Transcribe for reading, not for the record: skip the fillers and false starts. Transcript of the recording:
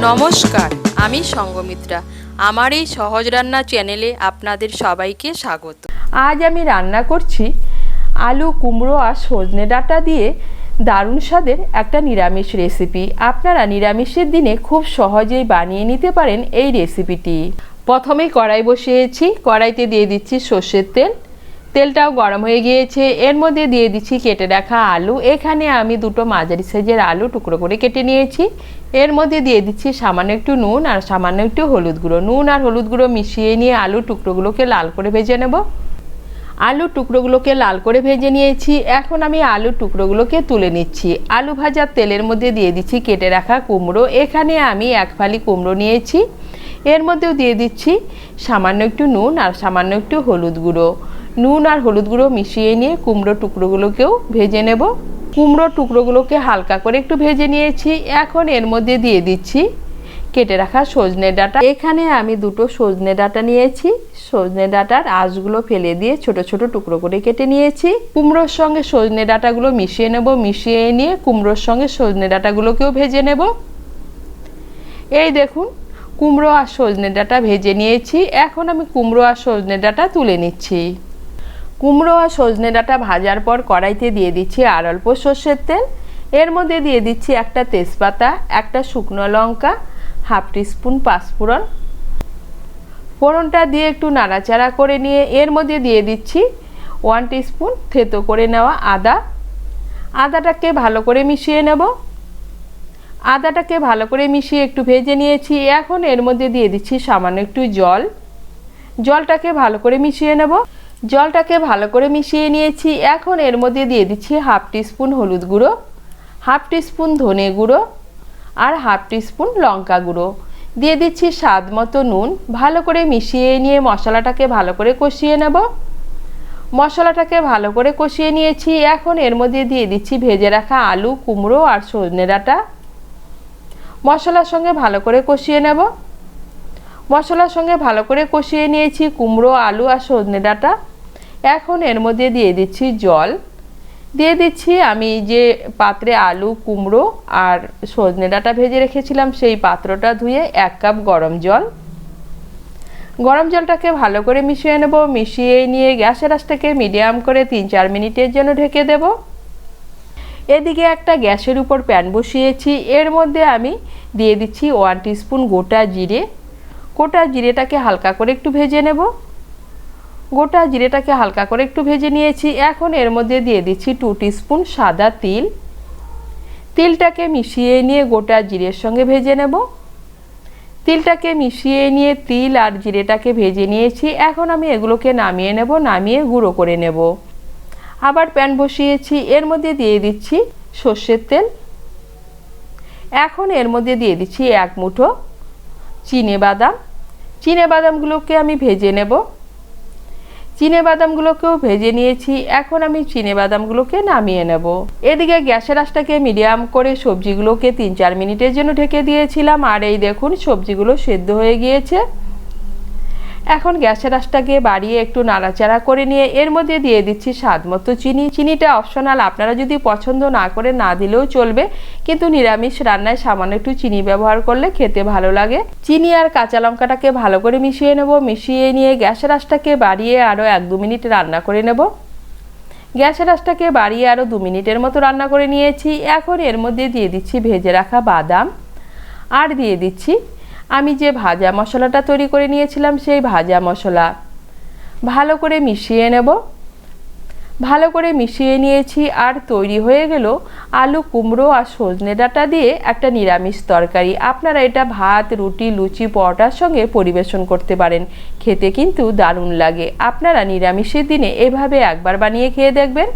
নমস্কার, আমি সঙ্গমিত্রা। আমার এই সহজ রান্না চ্যানেলে আপনাদের সবাইকে স্বাগত। আজ আমি রান্না করছি আলু, কুমড়ো আর সজনে ডাঁটা দিয়ে দারুণ স্বাদের একটা নিরামিষ রেসিপি। আপনারা নিরামিষের দিনে খুব সহজেই বানিয়ে নিতে পারেন এই রেসিপিটি। প্রথমেই কড়াই বসিয়েছি, কড়াইতে দিয়ে দিচ্ছি সর্ষের তেল। তেলটাও গরম হয়ে গিয়েছে, এর মধ্যে দিয়ে দিচ্ছি কেটে রাখা আলু। এখানে আমি দুটো মাঝারি সাইজের আলু টুকরো করে কেটে নিয়েছি। এর মধ্যে দিয়ে দিচ্ছি সামান্য একটু নুন আর সামান্য একটু হলুদ গুঁড়ো। নুন আর হলুদ গুঁড়ো মিশিয়ে নিয়ে আলু টুকরোগুলোকে লাল করে ভেজে নেব। আলু টুকরোগুলোকে লাল করে ভেজে নিয়েছি। এখন আমি আলু টুকরোগুলোকে তুলে নিচ্ছি। আলু ভাজার তেলের মধ্যে দিয়ে দিচ্ছি কেটে রাখা কুমড়ো। এখানে আমি এক ফালি কুমড়ো নিয়েছি। এর মধ্যেও দিয়ে দিচ্ছি সামান্য একটু নুন আর সামান্য একটু হলুদ গুঁড়ো। নুন আর হলুদ গুঁড়ো মিশিয়ে নিয়ে কুমড়ো টুকরোগুলোকেও ভেজে নেব। কুমড়ো টুকরোগুলোকে হালকা করে একটু ভেজে নিয়েছি। এখন এর মধ্যে দিয়ে দিচ্ছি কেটে রাখা সজনে ডাঁটা। এখানে আমি দুটো সজনে ডাঁটা নিয়েছি। সজনে ডাঁটার আঁশগুলো ফেলে দিয়ে ছোট ছোট টুকরো করে কেটে নিয়েছি। কুমড়োর সঙ্গে সজনে ডাঁটাগুলো মিশিয়ে নেব। মিশিয়ে নিয়ে কুমড়োর সঙ্গে সজনে ডাঁটাগুলোকেও ভেজে নেব। এই দেখুন, কুমড়ো আর সজনে ডাঁটা ভেজে নিয়েছি। এখন আমি কুমড়ো আর সজনে ডাঁটা তুলে নিচ্ছি। কুমড়ো আর সজনে ডাঁটা ভাজার পর কড়াইতে দিয়ে দিচ্ছি আর অল্প সর্ষের তেল। এর মধ্যে দিয়ে দিচ্ছি একটা তেজপাতা, একটা শুকনো লঙ্কা, হাফ টিস্পুন পাঁচফোড়ন। ফোড়নটা দিয়ে একটু নাড়াচাড়া করে নিয়ে এর মধ্যে দিয়ে দিচ্ছি 1 টিস্পুন থেতো করে নেওয়া আদা। আদাটাকে ভালো করে মিশিয়ে নেব। আদাটাকে ভালো করে মিশিয়ে একটু ভেজে নিয়েছি। এখন এর মধ্যে দিয়ে দিচ্ছি সামান্য একটু জল। জলটাকে ভালো করে মিশিয়ে নেব। জলটাকে ভালো করে মিশিয়ে নিয়েছি। এখন এর মধ্যে দিয়ে দিচ্ছি হাফ টিস্পুন হলুদ গুঁড়ো, হাফ টিস্পুন ধনে গুঁড়ো আর হাফ টিস্পুন লঙ্কা গুঁড়ো। দিয়ে দিচ্ছি স্বাদ মতো নুন। ভালো করে মিশিয়ে নিয়ে মশলাটাকে ভালো করে কষিয়ে নেব। মশলাটাকে ভালো করে কষিয়ে নিয়েছি। এখন এর মধ্যে দিয়ে দিচ্ছি ভেজে রাখা আলু, কুমড়ো আর সজনে ডাঁটা। মশলার সঙ্গে ভালো করে কষিয়ে নেব। মশলার সঙ্গে ভালো করে কষিয়ে নিয়েছি কুমড়ো, আলু আর সজনে ডাঁটা। এখন এর মধ্যে দিয়ে দিচ্ছি জল। দিয়ে দিচ্ছি আমি যে পাত্রে আলু, কুমড়ো আর সজনে ডাঁটা ভেজে রেখেছিলাম সেই পাত্রটা ধুয়ে 1 কাপ গরম জল। গরম জলটাকে ভালো করে মিশিয়ে নেব। মিশিয়ে নিয়ে গ্যাসের আঁচটাকে মিডিয়াম করে 3-4 মিনিটের জন্য ঢেকে দেব। এদিকে একটা গ্যাসের উপর প্যান বসিয়েছি। এর মধ্যে আমি দিয়ে দিচ্ছি 1 টিস্পুন গোটা জিরে। গোটা জিরেটাকে হালকা করে একটু ভেজে নেব। গোটা জিরেটাকে হালকা করে একটু ভেজে নিয়েছি। এখন এর মধ্যে দিয়ে দিচ্ছি 2 টিস্পুন সাদা তিল। তিলটাকে মিশিয়ে নিয়ে গোটা জিরের সঙ্গে ভেজে নেব। তিলটাকে মিশিয়ে নিয়ে তিল আর জিরেটাকে ভেজে নিয়েছি। এখন আমি এগুলোকে নামিয়ে নেব। নামিয়ে গুঁড়ো করে নেব। আবার প্যান বসিয়েছি। এর মধ্যে দিয়ে দিচ্ছি সর্ষের তেল। এখন এর মধ্যে দিয়ে দিচ্ছি 1 মুঠো চিনেবাদাম। চিনেবাদামগুলোকে আমি ভেজে নেব। চিনেবাদামগুলোকেও ভেজে নিয়েছি। এখন আমি চিনেবাদামগুলোকে নামিয়ে নেব। এদিকে গ্যাসের আঁচটাকে মিডিয়াম করে সবজিগুলোকে 3-4 মিনিটের জন্য ঢেকে দিয়েছিলাম। আর এই দেখুন সবজিগুলো সেদ্ধ হয়ে গিয়েছে। এখন গ্যাসের আঁচটাকে বাড়িয়ে একটু নাড়াচাড়া করে নিয়ে এর মধ্যে দিয়ে দিচ্ছি স্বাদ মতো চিনি। চিনিটা অপশনাল, আপনারা যদি পছন্দ না করে না দিলেও চলবে, কিন্তু নিরামিষ রান্নায় সামান্য একটু চিনি ব্যবহার করলে খেতে ভালো লাগে। চিনি আর কাঁচা লঙ্কাটাকে ভালো করে মিশিয়ে নেব। মিশিয়ে নিয়ে গ্যাসের আঁচটাকে বাড়িয়ে আরও 1-2 মিনিট রান্না করে নেব। গ্যাসের আঁচটাকে বাড়িয়ে আরও 2 মিনিটের মতো রান্না করে নিয়েছি। এখন এর মধ্যে দিয়ে দিচ্ছি ভেজে রাখা বাদাম আর দিয়ে দিচ্ছি আমি যে ভাজা মশলাটা তৈরি করে নিয়েছিলাম সেই ভাজা মশলা। ভালো করে মিশিয়ে নেব। ভালো করে মিশিয়ে নিয়েছি আর তৈরি হয়ে গেল আলু, কুমড়ো আর সজনে ডাঁটা দিয়ে একটা নিরামিষ তরকারি। আপনারা এটা ভাত, রুটি, লুচি, পরোটার সঙ্গে পরিবেশন করতে পারেন। খেতে কিন্তু দারুণ লাগে। আপনারা নিরামিষের দিনে এভাবে একবার বানিয়ে খেয়ে দেখবেন।